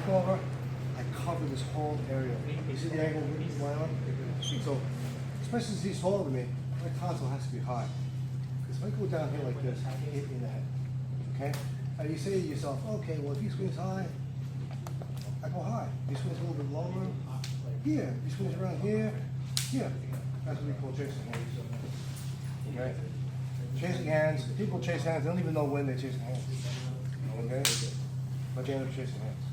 swing over, I cover this whole area. You see the angle of my arm? So, especially since he's taller than me, my console has to be high. Because if I go down here like this, I hit in the head. Okay? And you say to yourself, okay, well if he swings high, I go high. If he swings a little bit lower, here. If he swings around here, here. That's what we call chasing hands. Okay? Chasing hands, people chase hands, they don't even know when they're chasing hands. Okay? But they end up chasing hands.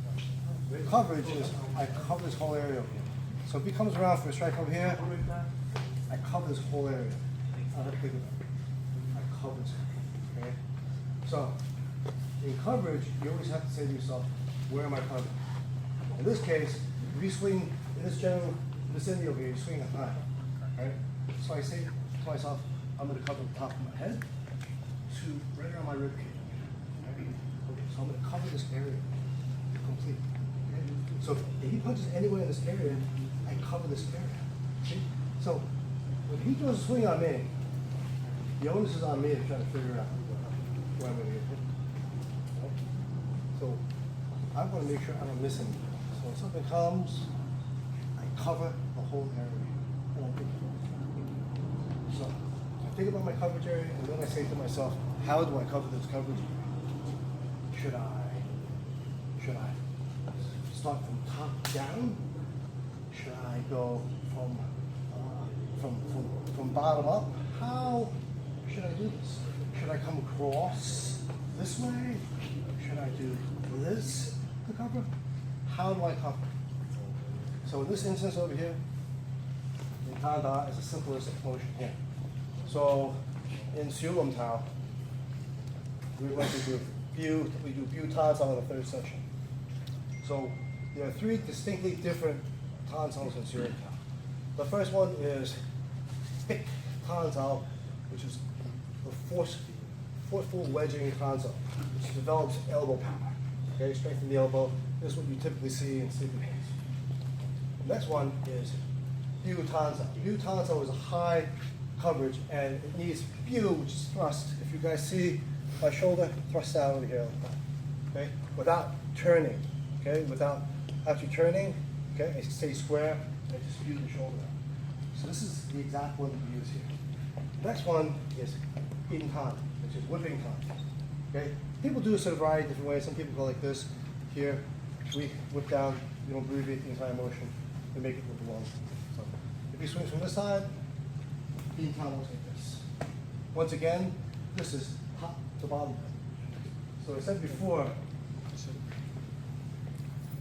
Coverage is, I cover this whole area over here. So if he comes around for a strike over here, I cover this whole area. I have to pick it up. I cover this. Okay? So, in coverage, you always have to say to yourself, where am I covering? In this case, if you swing in this general vicinity over here, you swing high. Right? So I say to myself, I'm going to cover the top of my head to right around my rib cage. Okay? So I'm going to cover this area complete. Okay? So if he punches anywhere in this area, I cover this area. See? So when he throws a swing on me, the onus is on me to try to figure out where I'm going to get hit. Okay? So I want to make sure I don't miss anything. So when something comes, I cover the whole area. So I think about my coverage area, and then I say to myself, how do I cover this coverage area? Should I start from top down? Should I go from bottom up? How should I do this? Should I come across this way? Should I do this to cover? How do I cover? So in this instance over here, in Tanda is the simplest motion here. So in Siulum Tao, we're going to do Biu Tansong in the third section. So there are three distinctly different Tansongs in Siulum Tao. The first one is Hick Tansong, which is the forceful wedging Tansong, which develops elbow power. Okay, strengthen the elbow. This is what you typically see in sleeping hands. The next one is Biu Tansong. Biu Tansong is a high coverage, and it needs Biu, which is thrust. If you guys see my shoulder, thrust down over here like that. Okay, without turning. Okay, without actually turning. Okay, I stay square. I just spew the shoulder out. So this is the exact one that we use here. The next one is Yin Tan, which is whipping Tan. Okay, people do this in a variety of different ways. Some people go like this. Here, we whip down. You don't abbreviate the entire motion to make it whip along. So if he swings from this side, Yin Tan looks like this. Once again, this is top to bottom. So I said before,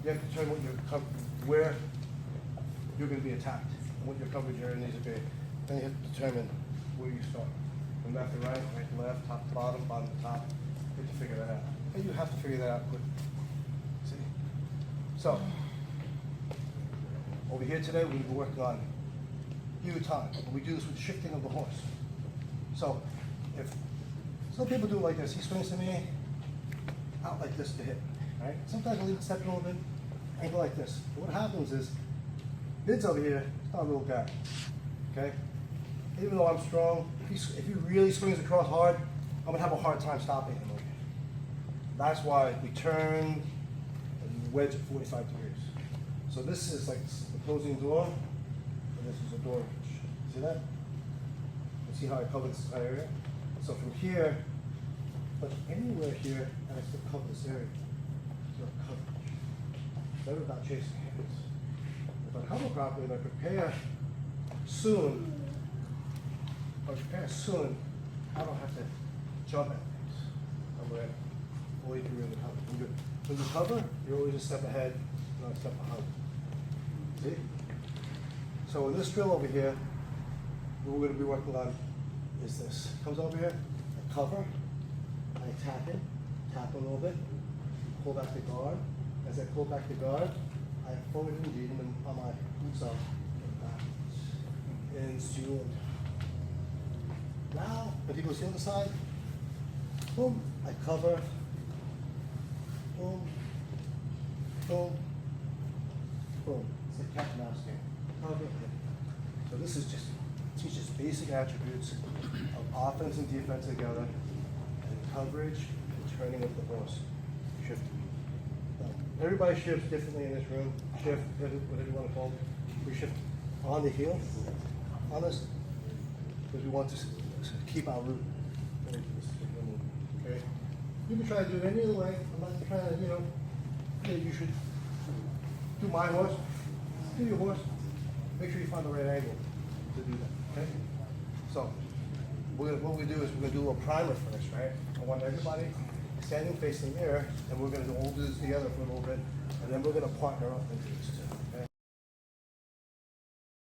you have to determine where you're going to be attacked and what your coverage area needs to be. Then you have to determine where you start. From left to right, right to left, top to bottom, bottom to top. You have to figure that out. And you have to figure that out quickly. See? So, over here today, we'll be working on Biu Tan. We do this with shifting of the horse. So, if some people do it like this, he swings to me, out like this to hit. Right? Sometimes I'll even step in a little bit, and go like this. But what happens is, Bid's over here, it's not a little guy. Okay? Even though I'm strong, if he really swings across hard, I'm gonna have a hard time stopping him over here. That's why we turn and wedge at 45 degrees. So this is like the closing door, and this is a door hinge. See that? You see how I cover this entire area? So from here, but anywhere here, and I still cover this area. So coverage. It's never about chasing hands. If I cover properly, if I prepare soon, I don't have to jump at things. I'm ready. Or you can really cover. I'm good. When you cover, you're always a step ahead, not a step behind. See? So in this drill over here, what we're going to be working on is this. Comes over here, I cover, I tap it, tap a little bit, pull back the guard. As I pull back the guard, I forward indeed on my boots up and backwards. And Siulum. Now, when he goes to the other side, boom, I cover, boom, boom, boom. It's a cat and mouse game. Cover, hit. So this is just teaches basic attributes of offense and defense together, and coverage and turning of the horse, shifting. everybody shifts differently in this room. Shift, whatever you want to call it. We shift on the heel, on this, because we want to keep our root. Okay? You can try to do it any other way. I'm not trying to, you should do my horse, do your horse. Make sure you find the right angle to do that. Okay? So, what we do is we're going to do a primer first, right? I want everybody standing facing there, and we're going to all do this together for a little bit, and then we're going to partner up into this too.